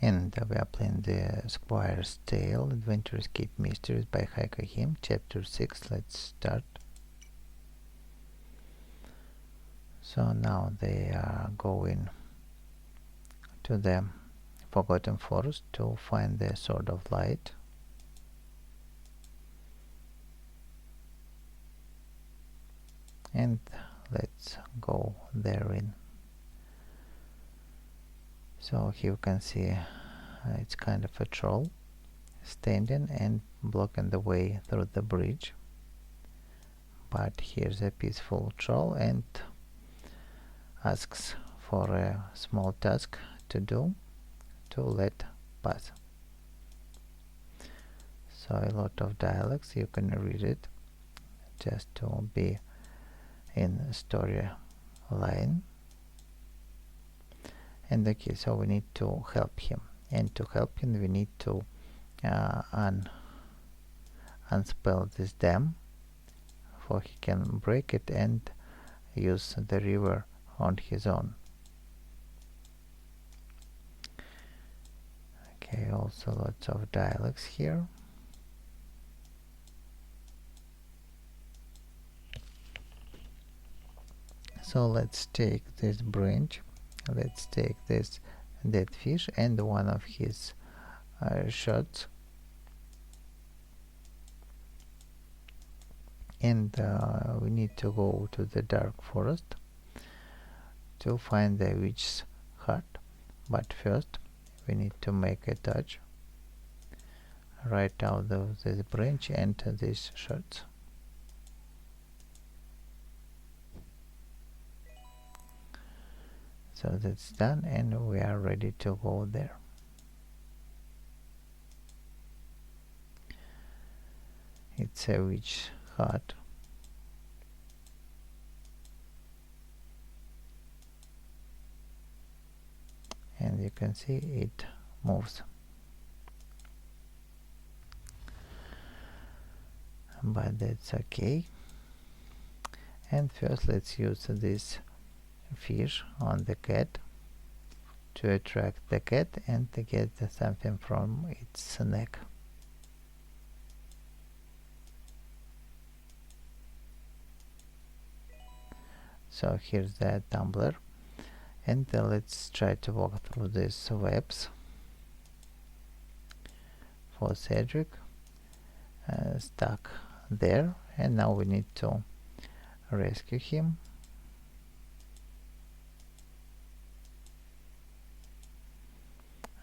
And we are playing the Squire's Tale, Adventure Escape Mysteries by HaikuGames, Chapter 6. Let's start. So now they are going to the Forgotten Forest to find the Sword of Light. And let's go therein. So here you can see it's kind of a troll standing and blocking the way through the bridge. But here's a peaceful troll and asks for a small task to do to let pass. So a lot of dialogues, you can read it just to be in story line. And okay, so we need to help him, and to help him we need to unspell this dam, for he can break it and use the river on his own. Okay, also lots of dialogues here. So let's take this branch, let's take this dead fish and one of his shots, and we need to go to the dark forest to find the witch's hut. But first we need to make a touch right out of this branch and these shots. So that's done, and we are ready to go there. It's a witch hut. And you can see it moves. But that's okay. And first let's use this fish on the cat to attract the cat and to get something from its neck. So here's the tumbler, and let's try to walk through these webs for Cedric, stuck there, and now we need to rescue him.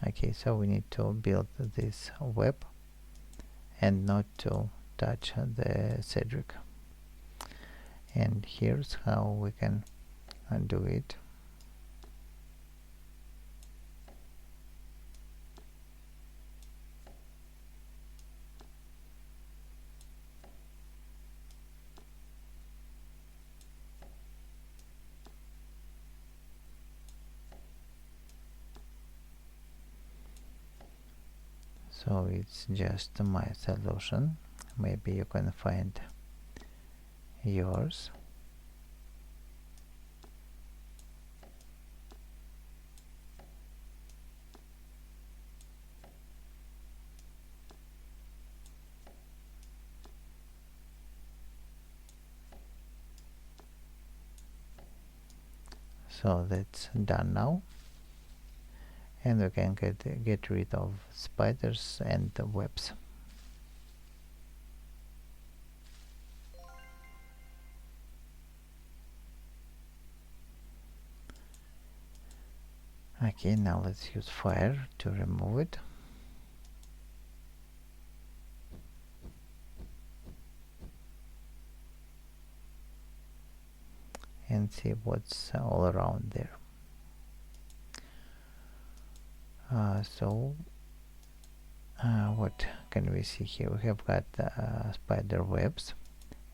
Okay, so we need to build this web and not to touch the Cedric. And here's how we can do it. So it's just my solution. Maybe you can find yours. So that's done now, and we can get rid of spiders and the webs. Okay, now let's use fire to remove it. And see what's all around there. What can we see here? We have got spider webs,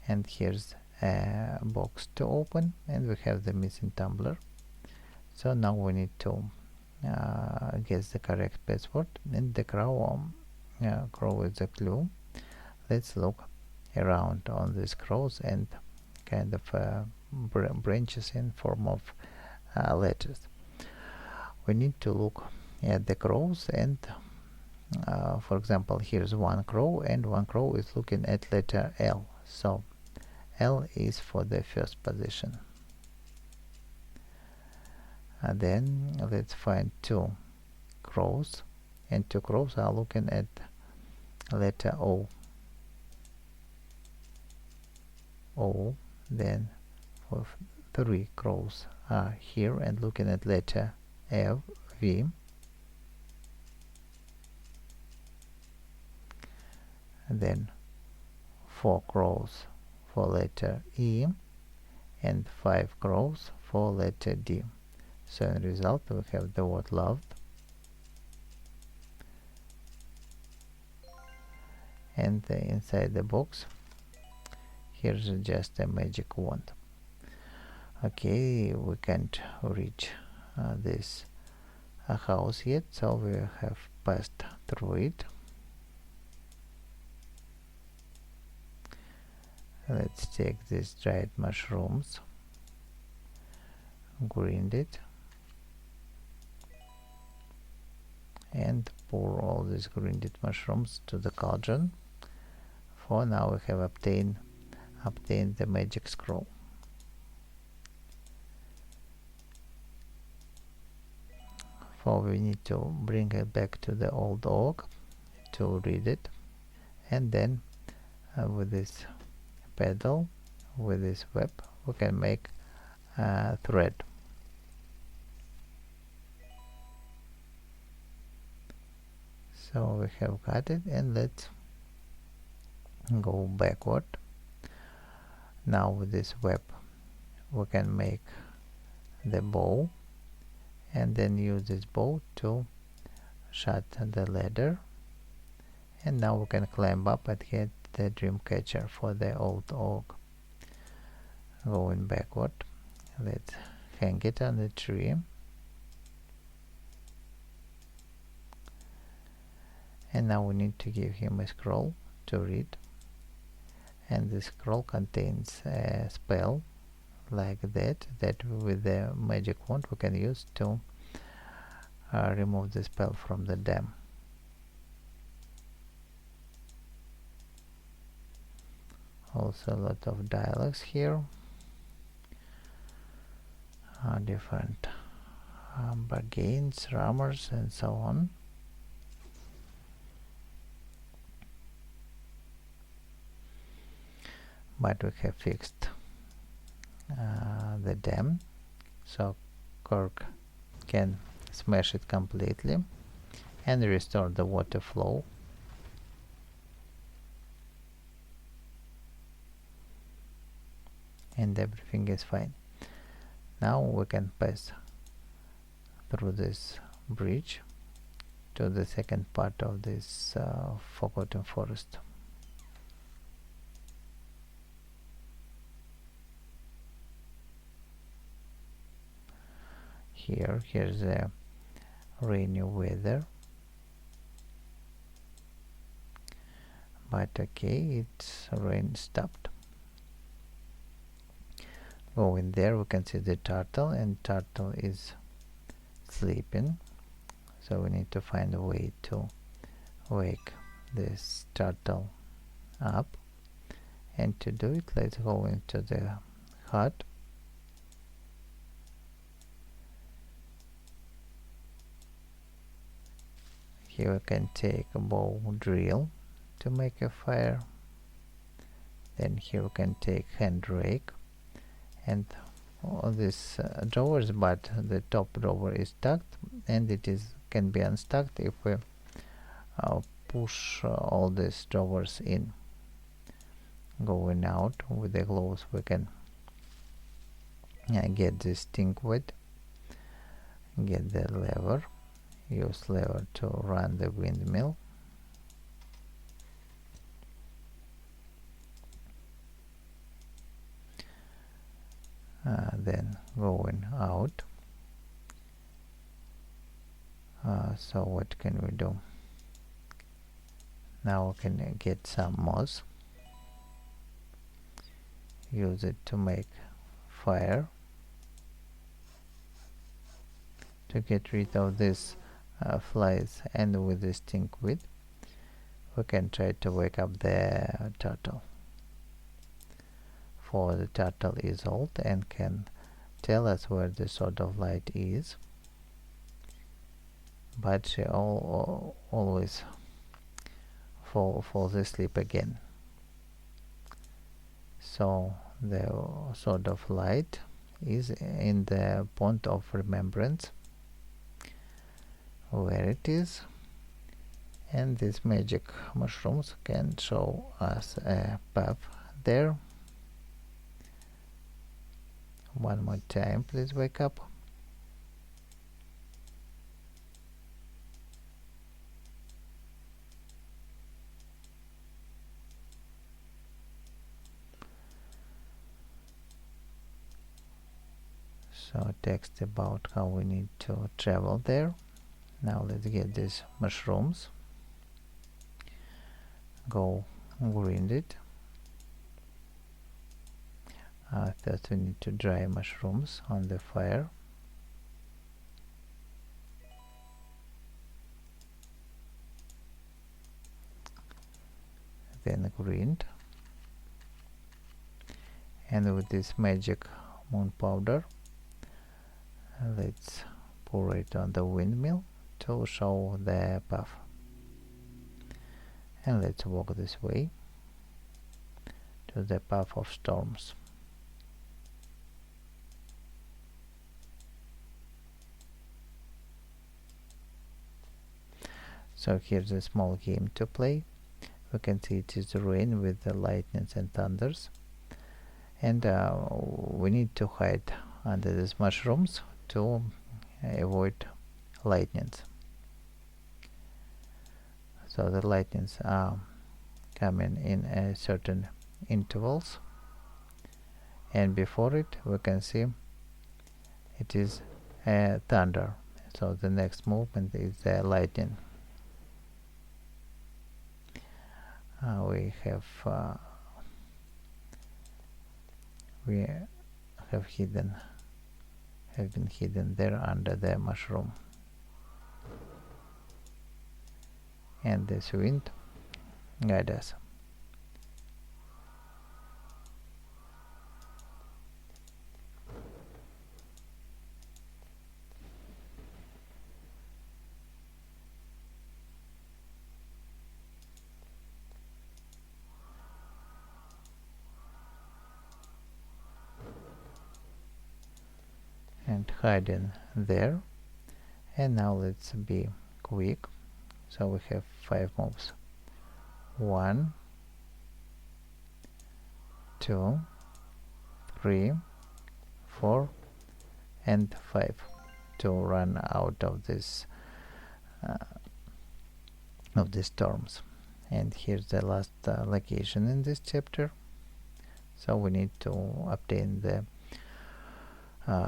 and here's a box to open, and we have the missing tumbler. So now we need to guess the correct password, and the crow is a clue. Let's look around on these crows and kind of branches in form of letters. We need to look add the crows, and for example, here's one crow, and one crow is looking at letter L, so L is for the first position. And then let's find two crows, and two crows are looking at letter O. Then for three crows are here and looking at letter F, V. And then 4 crows for letter E, and 5 crows for letter D. So in result we have the word loved, and inside the box here's just a magic wand. Okay, we can't reach this house yet, so we have passed through it. Let's take these dried mushrooms, grind it, and pour all these grinded mushrooms to the cauldron. For now we have obtained the magic scroll. For we need to bring it back to the old oak to read it, and then with this pedal, with this web, we can make a thread. So we have got it, and let's go backward. Now with this web we can make the bow, and then use this bow to shut the ladder, and now we can climb up and get the dream catcher for the old oak. Going backward, let's hang it on the tree, and now we need to give him a scroll to read, and the scroll contains a spell like that with the magic wand we can use to remove the spell from the dam. Also a lot of dialogues here, different bargains, rumors, and so on. But we have fixed the dam, so Kirk can smash it completely and restore the water flow. And everything is fine. Now we can pass through this bridge to the second part of this forgotten forest. Here's the rainy weather, but okay, it's rain stopped. Going there we can see the turtle, and turtle is sleeping, so we need to find a way to wake this turtle up. And to do it, let's go into the hut. Here we can take a bow drill to make a fire. Then here we can take hand rake, and all these drawers, but the top drawer is stuck, and it can be unstuck if we push all these drawers in. Going out with the gloves we can get this stinkwood, get the lever, use lever to run the windmill. Then going out. So what can we do? Now we can get some moss, use it to make fire, to get rid of this flies and with this stinkweed we can try to wake up the turtle, for the turtle is old and can tell us where the sort of light is, but she always falls asleep again. So the sort of light is in the point of remembrance where it is, and these magic mushrooms can show us a path there. One more time, please wake up. So text about how we need to travel there. Now let's get these mushrooms. Go grind it. First we need to dry mushrooms on the fire. Then grind. And with this magic moon powder, let's pour it on the windmill to show the path. And let's walk this way to the path of storms. So here's a small game to play. We can see it is rain with the lightnings and thunders, and we need to hide under these mushrooms to avoid lightnings. So the lightnings are coming in certain intervals, and before it we can see it is thunder. So the next movement is lightning. We have been hidden there under the mushroom, and this wind guide us. And hiding there. And now let's be quick. So we have 5 moves. 1, 2, 3, 4, and 5 to run out of this of the storms. And here's the last location in this chapter. So we need to obtain the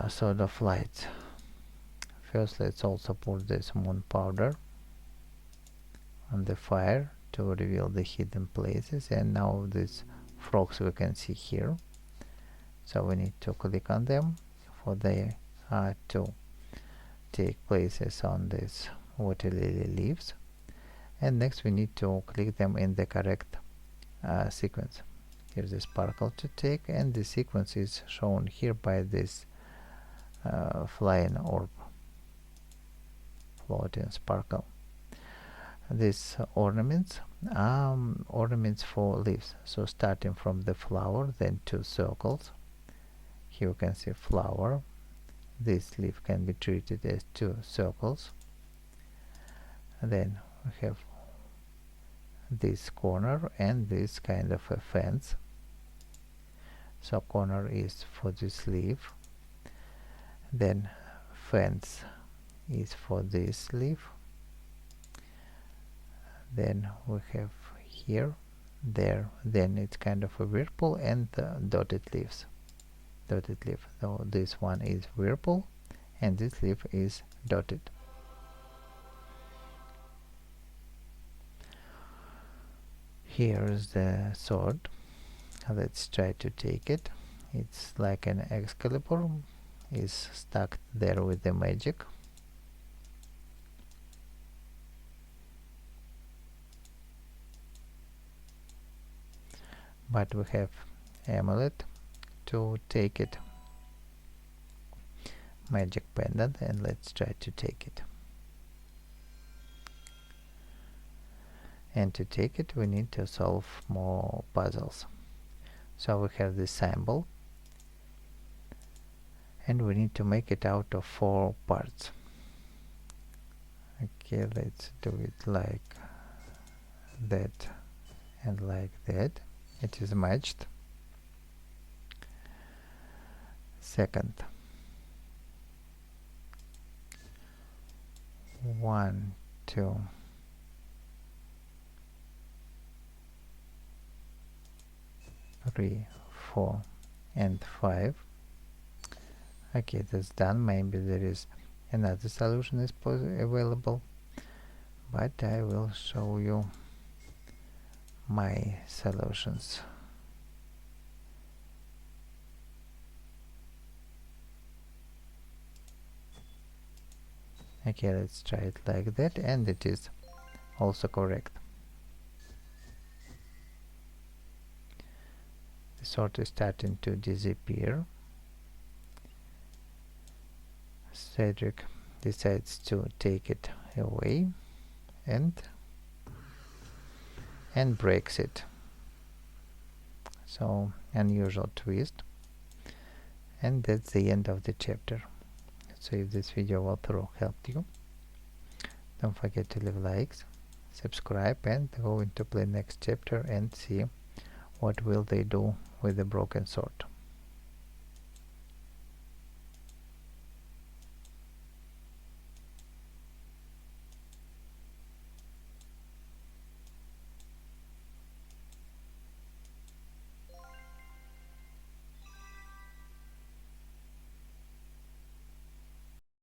sword of light. First, let's also put this moon powder on the fire to reveal the hidden places, and now these frogs we can see here. So we need to click on them for they to take places on these water lily leaves, and next we need to click them in the correct sequence. Here's a sparkle to take, and the sequence is shown here by this flying orb, floating sparkle. These ornaments are ornaments for leaves. So starting from the flower, then 2 circles. Here you can see flower. This leaf can be treated as 2 circles. And then we have this corner and this kind of a fence. So corner is for this leaf, then fence is for this leaf, then we have here, there, then it's kind of a whirlpool and dotted leaves, dotted leaf. So this one is whirlpool and this leaf is dotted. Here is the sword. Let's try to take it. It's like an Excalibur, is stuck there with the magic. but we have amulet to take it, magic pendant, and let's try to take it. And to take it we need to solve more puzzles. So we have this symbol and we need to make it out of 4 parts. Okay, let's do it like that and like that. It is matched. Second, 1, 2, 3, 4 and 5. Okay, that's done. Maybe there is another solution is available, but I will show you my solutions. Okay, let's try it like that, and it is also correct. The sword is starting to disappear. Cedric decides to take it away and breaks it. So, unusual twist. And that's the end of the chapter. So if this video walkthrough helped you, don't forget to leave likes, subscribe, and go into play next chapter and see what will they do with the broken sword.